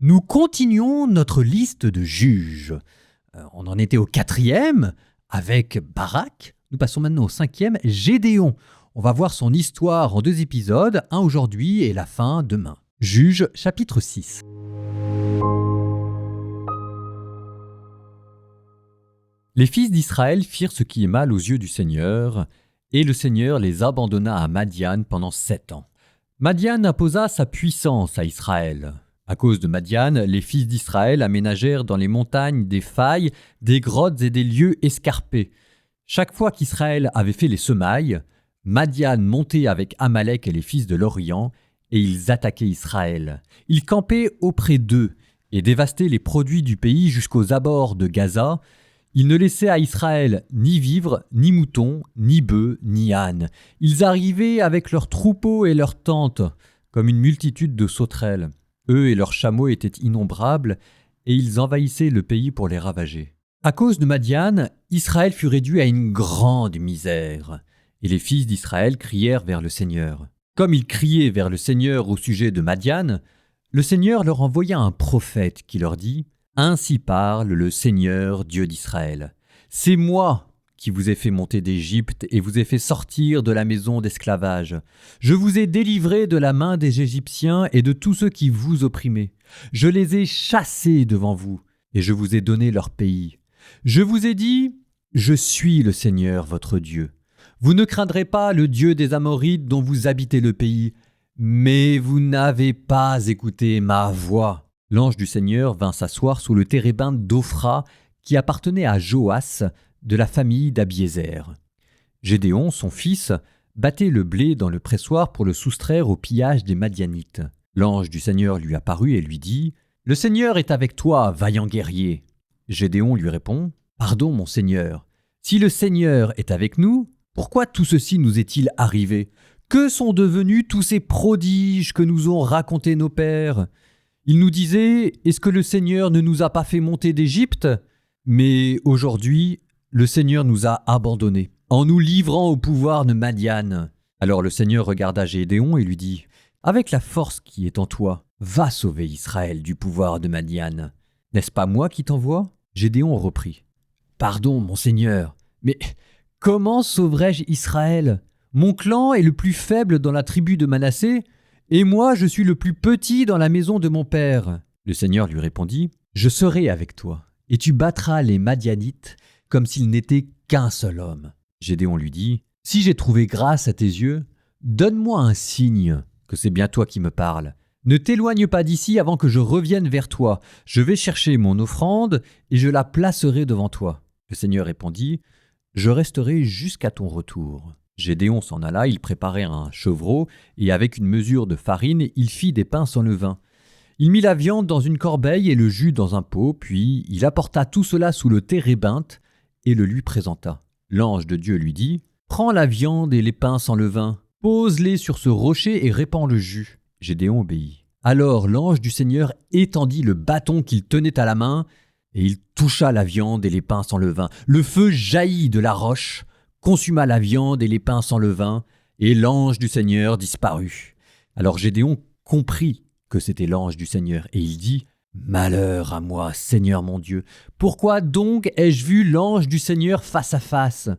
Nous continuons notre liste de juges. On en était au 4e avec Barak. Nous passons maintenant au 5e, Gédéon. On va voir son histoire en 2 épisodes, un aujourd'hui et la fin demain. Juges, chapitre 6. Les fils d'Israël firent ce qui est mal aux yeux du Seigneur, et le Seigneur les abandonna à Madian pendant 7 ans. Madian imposa sa puissance à Israël. À cause de Madian, les fils d'Israël aménagèrent dans les montagnes des failles, des grottes et des lieux escarpés. Chaque fois qu'Israël avait fait les semailles, Madian montait avec Amalek et les fils de l'Orient, et ils attaquaient Israël. Ils campaient auprès d'eux et dévastaient les produits du pays jusqu'aux abords de Gaza. Ils ne laissaient à Israël ni vivres, ni moutons, ni bœufs, ni ânes. Ils arrivaient avec leurs troupeaux et leurs tentes, comme une multitude de sauterelles. Eux et leurs chameaux étaient innombrables, et ils envahissaient le pays pour les ravager. À cause de Madian, Israël fut réduit à une grande misère, et les fils d'Israël crièrent vers le Seigneur. Comme ils criaient vers le Seigneur au sujet de Madian, le Seigneur leur envoya un prophète qui leur dit « Ainsi parle le Seigneur, Dieu d'Israël. C'est moi qui vous ai fait monter d'Égypte et vous ai fait sortir de la maison d'esclavage. Je vous ai délivré de la main des Égyptiens et de tous ceux qui vous opprimaient. Je les ai chassés devant vous et je vous ai donné leur pays. Je vous ai dit, je suis le Seigneur votre Dieu. Vous ne craindrez pas le Dieu des Amorites dont vous habitez le pays, mais vous n'avez pas écouté ma voix. » L'ange du Seigneur vint s'asseoir sous le térébinthe d'Ophra qui appartenait à Joas, de la famille d'Abiézer. Gédéon, son fils, battait le blé dans le pressoir pour le soustraire au pillage des Madianites. L'ange du Seigneur lui apparut et lui dit « Le Seigneur est avec toi, vaillant guerrier. » Gédéon lui répond « Pardon, mon Seigneur. Si le Seigneur est avec nous, pourquoi tout ceci nous est-il arrivé? Que sont devenus tous ces prodiges que nous ont racontés nos pères? Ils nous disaient « Est-ce que le Seigneur ne nous a pas fait monter d'Égypte ?» Mais aujourd'hui, le Seigneur nous a abandonnés, en nous livrant au pouvoir de Madian. Alors le Seigneur regarda Gédéon et lui dit « Avec la force qui est en toi, va sauver Israël du pouvoir de Madian. N'est-ce pas moi qui t'envoie ?» Gédéon reprit « Pardon, mon Seigneur, mais comment sauverai-je Israël? Mon clan est le plus faible dans la tribu de Manassé, et moi je suis le plus petit dans la maison de mon père. » Le Seigneur lui répondit « Je serai avec toi, et tu battras les Madianites, comme s'il n'était qu'un seul homme. » Gédéon lui dit « Si j'ai trouvé grâce à tes yeux, donne-moi un signe que c'est bien toi qui me parles. Ne t'éloigne pas d'ici avant que je revienne vers toi. Je vais chercher mon offrande et je la placerai devant toi. » Le Seigneur répondit « Je resterai jusqu'à ton retour. » Gédéon s'en alla, il préparait un chevreau et avec une mesure de farine, il fit des pains sans levain. Il mit la viande dans une corbeille et le jus dans un pot, puis il apporta tout cela sous le térébinthe et le lui présenta. L'ange de Dieu lui dit « Prends la viande et les pains sans levain, pose-les sur ce rocher et répands le jus. » Gédéon obéit. Alors l'ange du Seigneur étendit le bâton qu'il tenait à la main, et il toucha la viande et les pains sans levain. Le feu jaillit de la roche, consuma la viande et les pains sans levain, et l'ange du Seigneur disparut. Alors Gédéon comprit que c'était l'ange du Seigneur, et il dit « Malheur à moi, Seigneur mon Dieu! Pourquoi donc ai-je vu l'ange du Seigneur face à face ?»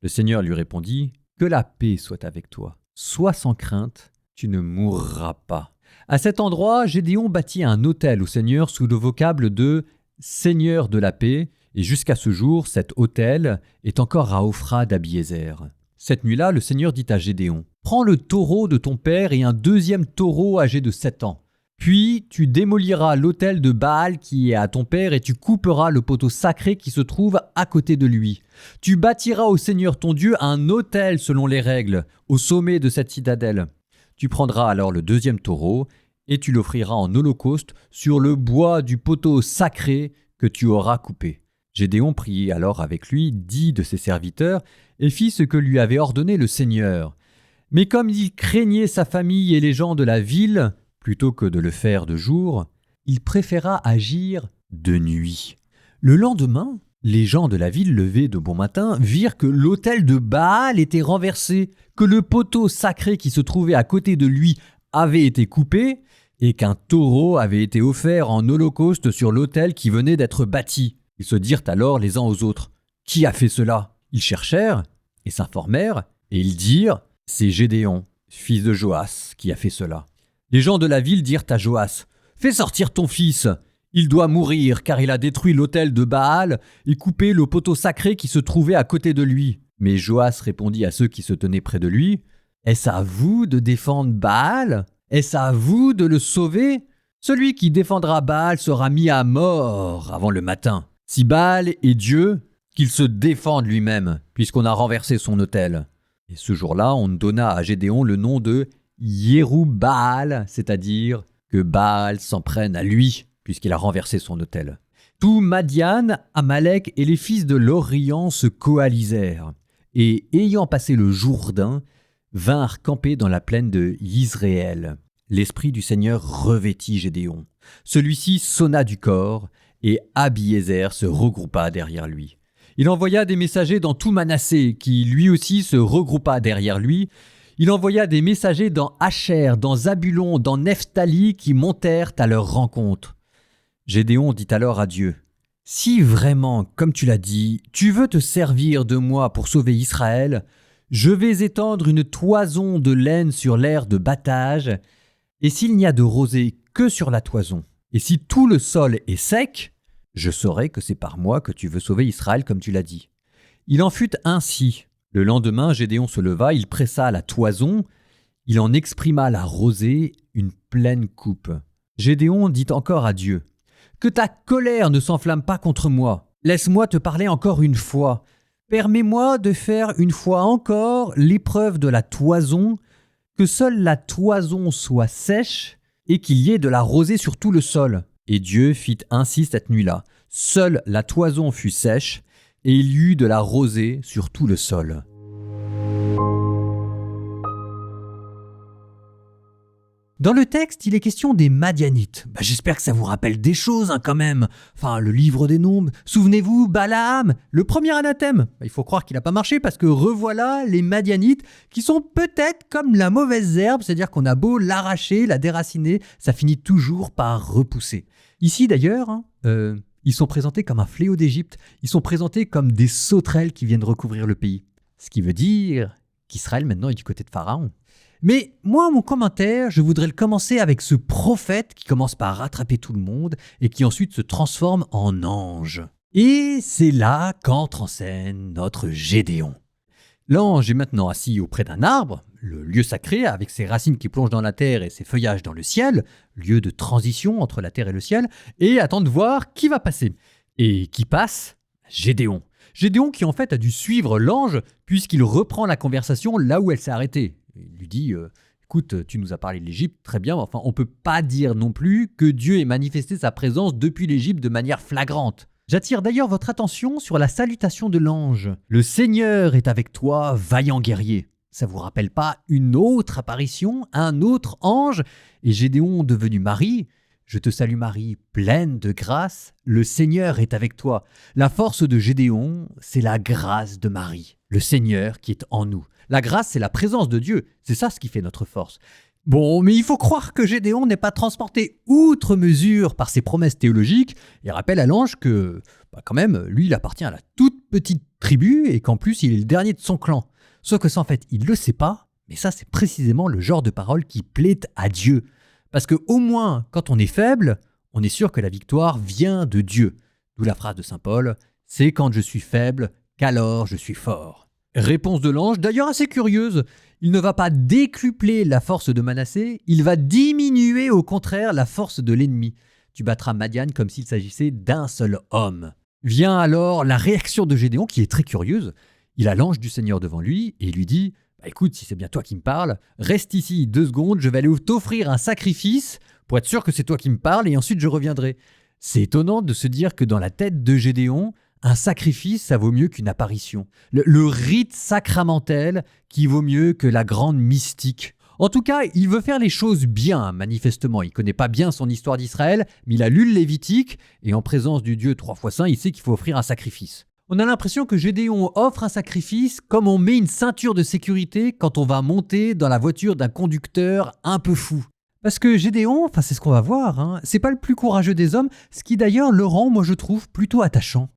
Le Seigneur lui répondit « Que la paix soit avec toi. Sois sans crainte, tu ne mourras pas. » À cet endroit, Gédéon bâtit un autel au Seigneur sous le vocable de « Seigneur de la paix », et jusqu'à ce jour, cet autel est encore à Ophra d'Abiézer. Cette nuit-là, le Seigneur dit à Gédéon « Prends le taureau de ton père et un 2e taureau âgé de 7 ans. Puis tu démoliras l'autel de Baal qui est à ton père et tu couperas le poteau sacré qui se trouve à côté de lui. Tu bâtiras au Seigneur ton Dieu un autel selon les règles, au sommet de cette citadelle. Tu prendras alors le 2e taureau et tu l'offriras en holocauste sur le bois du poteau sacré que tu auras coupé. » Gédéon prit alors avec lui 10 de ses serviteurs et fit ce que lui avait ordonné le Seigneur. Mais comme il craignait sa famille et les gens de la ville, plutôt que de le faire de jour, il préféra agir de nuit. Le lendemain, les gens de la ville levés de bon matin virent que l'autel de Baal était renversé, que le poteau sacré qui se trouvait à côté de lui avait été coupé et qu'un taureau avait été offert en holocauste sur l'autel qui venait d'être bâti. Ils se dirent alors les uns aux autres, « Qui a fait cela ?» Ils cherchèrent et s'informèrent, et ils dirent, « C'est Gédéon, fils de Joas, qui a fait cela. » Les gens de la ville dirent à Joas, « Fais sortir ton fils, il doit mourir, car il a détruit l'autel de Baal et coupé le poteau sacré qui se trouvait à côté de lui. » Mais Joas répondit à ceux qui se tenaient près de lui, « Est-ce à vous de défendre Baal ? Est-ce à vous de le sauver ? Celui qui défendra Baal sera mis à mort avant le matin. Si Baal est Dieu, qu'il se défende lui-même, puisqu'on a renversé son autel. » Et ce jour-là, on donna à Gédéon le nom de Yérub-Baal, c'est-à-dire que Baal s'en prenne à lui, puisqu'il a renversé son autel. Tout Madian, Amalek et les fils de l'Orient se coalisèrent, et ayant passé le Jourdain, vinrent camper dans la plaine de Yizréel. L'esprit du Seigneur revêtit Gédéon. Celui-ci sonna du corps, et Abiézer se regroupa derrière lui. Il envoya des messagers dans tout Manassé, qui lui aussi se regroupa derrière lui. Il envoya des messagers dans Asher, dans Zabulon, dans Nephtali, qui montèrent à leur rencontre. Gédéon dit alors à Dieu, « Si vraiment, comme tu l'as dit, tu veux te servir de moi pour sauver Israël, je vais étendre une toison de laine sur l'aire de battage, et s'il n'y a de rosée que sur la toison, et si tout le sol est sec, je saurai que c'est par moi que tu veux sauver Israël comme tu l'as dit. » Il en fut ainsi. Le lendemain, Gédéon se leva, il pressa la toison, il en exprima la rosée, une pleine coupe. Gédéon dit encore à Dieu, « Que ta colère ne s'enflamme pas contre moi. Laisse-moi te parler encore une fois. Permets-moi de faire une fois encore l'épreuve de la toison, que seule la toison soit sèche et qu'il y ait de la rosée sur tout le sol. » Et Dieu fit ainsi cette nuit-là. Seule la toison fut sèche, et il y eut de la rosée sur tout le sol. Dans le texte, il est question des Madianites. J'espère que ça vous rappelle des choses quand même. Enfin, le livre des nombres. Souvenez-vous, Balaam, le premier anathème. Il faut croire qu'il n'a pas marché parce que revoilà les Madianites qui sont peut-être comme la mauvaise herbe, c'est-à-dire qu'on a beau l'arracher, la déraciner, ça finit toujours par repousser. Ici d'ailleurs, ils sont présentés comme un fléau d'Égypte. Ils sont présentés comme des sauterelles qui viennent recouvrir le pays. Ce qui veut dire qu'Israël maintenant est du côté de Pharaon. Mais moi, mon commentaire, je voudrais le commencer avec ce prophète qui commence par rattraper tout le monde et qui ensuite se transforme en ange. Et c'est là qu'entre en scène notre Gédéon. L'ange est maintenant assis auprès d'un arbre, le lieu sacré avec ses racines qui plongent dans la terre et ses feuillages dans le ciel, lieu de transition entre la terre et le ciel, et attend de voir qui va passer. Et qui passe ? Gédéon. Gédéon qui en fait a dû suivre l'ange puisqu'il reprend la conversation là où elle s'est arrêtée. Il lui dit « Écoute, tu nous as parlé de l'Égypte, très bien, mais enfin on ne peut pas dire non plus que Dieu ait manifesté sa présence depuis l'Égypte de manière flagrante. » J'attire d'ailleurs votre attention sur la salutation de l'ange. « Le Seigneur est avec toi, vaillant guerrier. » Ça vous rappelle pas une autre apparition, un autre ange ? Et Gédéon devenu Marie ? Je te salue Marie, pleine de grâce, le Seigneur est avec toi. La force de Gédéon, c'est la grâce de Marie, le Seigneur qui est en nous. La grâce, c'est la présence de Dieu, c'est ça ce qui fait notre force. Bon, mais il faut croire que Gédéon n'est pas transporté outre mesure par ses promesses théologiques et rappelle à l'ange que, quand même, lui, il appartient à la toute petite tribu et qu'en plus, il est le dernier de son clan. Sauf que ça, en fait, il le sait pas, mais ça, c'est précisément le genre de parole qui plaît à Dieu. Parce qu'au moins, quand on est faible, on est sûr que la victoire vient de Dieu. D'où la phrase de saint Paul, « C'est quand je suis faible qu'alors je suis fort ». Réponse de l'ange, d'ailleurs assez curieuse. Il ne va pas décupler la force de Manassé, il va diminuer au contraire la force de l'ennemi. Tu battras Madian comme s'il s'agissait d'un seul homme. Vient alors la réaction de Gédéon qui est très curieuse. Il a l'ange du Seigneur devant lui et il lui dit « Écoute, si c'est bien toi qui me parles, reste ici 2 secondes, je vais aller t'offrir un sacrifice pour être sûr que c'est toi qui me parles et ensuite je reviendrai. » C'est étonnant de se dire que dans la tête de Gédéon, un sacrifice, ça vaut mieux qu'une apparition. Le rite sacramentel qui vaut mieux que la grande mystique. En tout cas, il veut faire les choses bien, manifestement. Il ne connaît pas bien son histoire d'Israël, mais il a lu le Lévitique, et en présence du Dieu 3 fois saint, il sait qu'il faut offrir un sacrifice. On a l'impression que Gédéon offre un sacrifice comme on met une ceinture de sécurité quand on va monter dans la voiture d'un conducteur un peu fou. Parce que Gédéon, c'est ce qu'on va voir, c'est pas le plus courageux des hommes, ce qui d'ailleurs le rend, moi je trouve, plutôt attachant.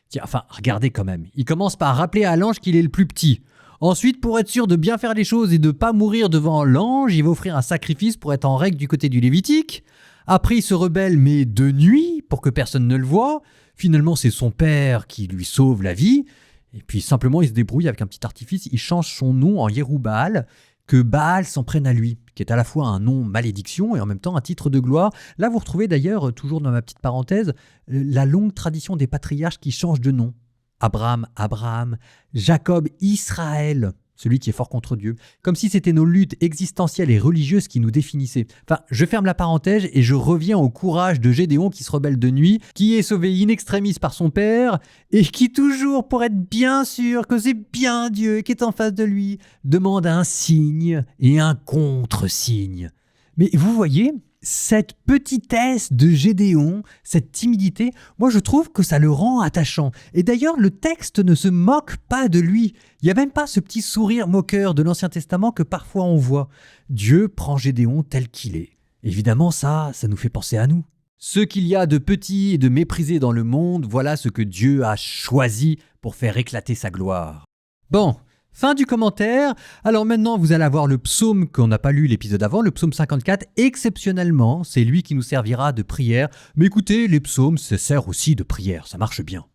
Tiens, regardez quand même, il commence par rappeler à l'ange qu'il est le plus petit. Ensuite, pour être sûr de bien faire les choses et de pas mourir devant l'ange, il va offrir un sacrifice pour être en règle du côté du Lévitique. Après, il se rebelle, mais de nuit, pour que personne ne le voie. Finalement, c'est son père qui lui sauve la vie. Et puis simplement, il se débrouille avec un petit artifice, il change son nom en Yéroubal, que Baal s'en prenne à lui, qui est à la fois un nom malédiction et en même temps un titre de gloire. Là, vous retrouvez d'ailleurs, toujours dans ma petite parenthèse, la longue tradition des patriarches qui changent de nom. Abraham, Jacob, Israël, celui qui est fort contre Dieu. Comme si c'était nos luttes existentielles et religieuses qui nous définissaient. Je ferme la parenthèse et je reviens au courage de Gédéon qui se rebelle de nuit, qui est sauvé in extremis par son père et qui toujours, pour être bien sûr que c'est bien Dieu qui est en face de lui, demande un signe et un contre-signe. Mais vous voyez, cette petitesse de Gédéon, cette timidité, moi je trouve que ça le rend attachant. Et d'ailleurs, le texte ne se moque pas de lui. Il n'y a même pas ce petit sourire moqueur de l'Ancien Testament que parfois on voit. Dieu prend Gédéon tel qu'il est. Évidemment, ça nous fait penser à nous. Ce qu'il y a de petit et de méprisé dans le monde, voilà ce que Dieu a choisi pour faire éclater sa gloire. Bon, fin du commentaire. Alors maintenant, vous allez avoir le psaume qu'on n'a pas lu l'épisode avant, le psaume 54. Exceptionnellement, c'est lui qui nous servira de prière. Mais écoutez, les psaumes, ça sert aussi de prière, ça marche bien.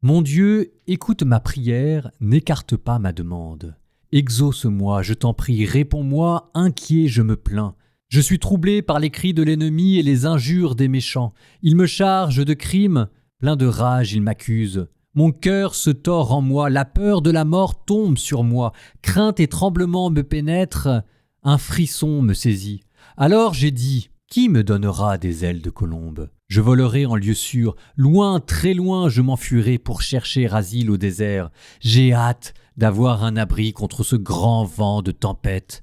Mon Dieu, écoute ma prière, n'écarte pas ma demande. Exauce-moi, je t'en prie, réponds-moi, inquiet je me plains. Je suis troublé par les cris de l'ennemi et les injures des méchants. Il me charge de crimes, plein de rage il m'accuse. Mon cœur se tord en moi, la peur de la mort tombe sur moi, crainte et tremblement me pénètrent, un frisson me saisit. Alors j'ai dit, qui me donnera des ailes de colombe ? Je volerai en lieu sûr, loin, très loin je m'enfuirai pour chercher asile au désert. J'ai hâte d'avoir un abri contre ce grand vent de tempête.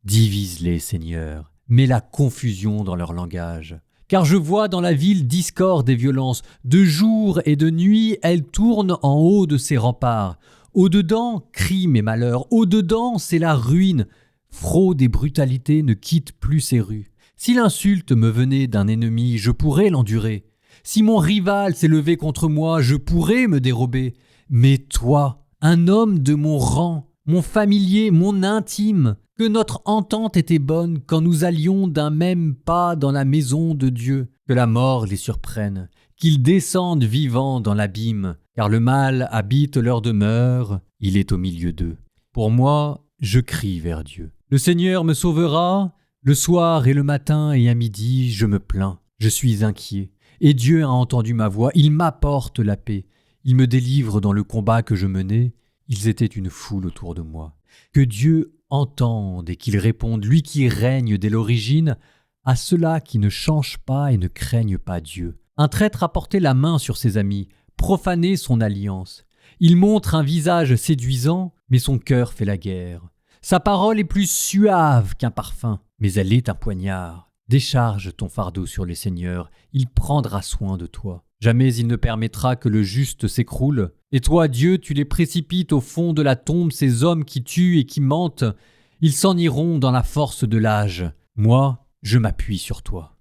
Divise-les, Seigneur, mets la confusion dans leur langage. Car je vois dans la ville discorde et violence. De jour et de nuit, elle tourne en haut de ses remparts. Au-dedans, crime et malheur. Au-dedans, c'est la ruine. Fraude et brutalité ne quittent plus ces rues. Si l'insulte me venait d'un ennemi, je pourrais l'endurer. Si mon rival s'est levé contre moi, je pourrais me dérober. Mais toi, un homme de mon rang, mon familier, mon intime, que notre entente était bonne quand nous allions d'un même pas dans la maison de Dieu, que la mort les surprenne, qu'ils descendent vivants dans l'abîme, car le mal habite leur demeure, il est au milieu d'eux. Pour moi, je crie vers Dieu. Le Seigneur me sauvera, le soir et le matin et à midi, je me plains, je suis inquiet. Et Dieu a entendu ma voix, il m'apporte la paix, il me délivre dans le combat que je menais, ils étaient une foule autour de moi. Que Dieu entende et qu'il réponde, lui qui règne dès l'origine, à ceux-là qui ne changent pas et ne craignent pas Dieu. Un traître a porté la main sur ses amis, profané son alliance. Il montre un visage séduisant, mais son cœur fait la guerre. Sa parole est plus suave qu'un parfum, mais elle est un poignard. Décharge ton fardeau sur les seigneurs, il prendra soin de toi. Jamais il ne permettra que le juste s'écroule. Et toi, Dieu, tu les précipites au fond de la tombe, ces hommes qui tuent et qui mentent. Ils s'en iront dans la force de l'âge. Moi, je m'appuie sur toi.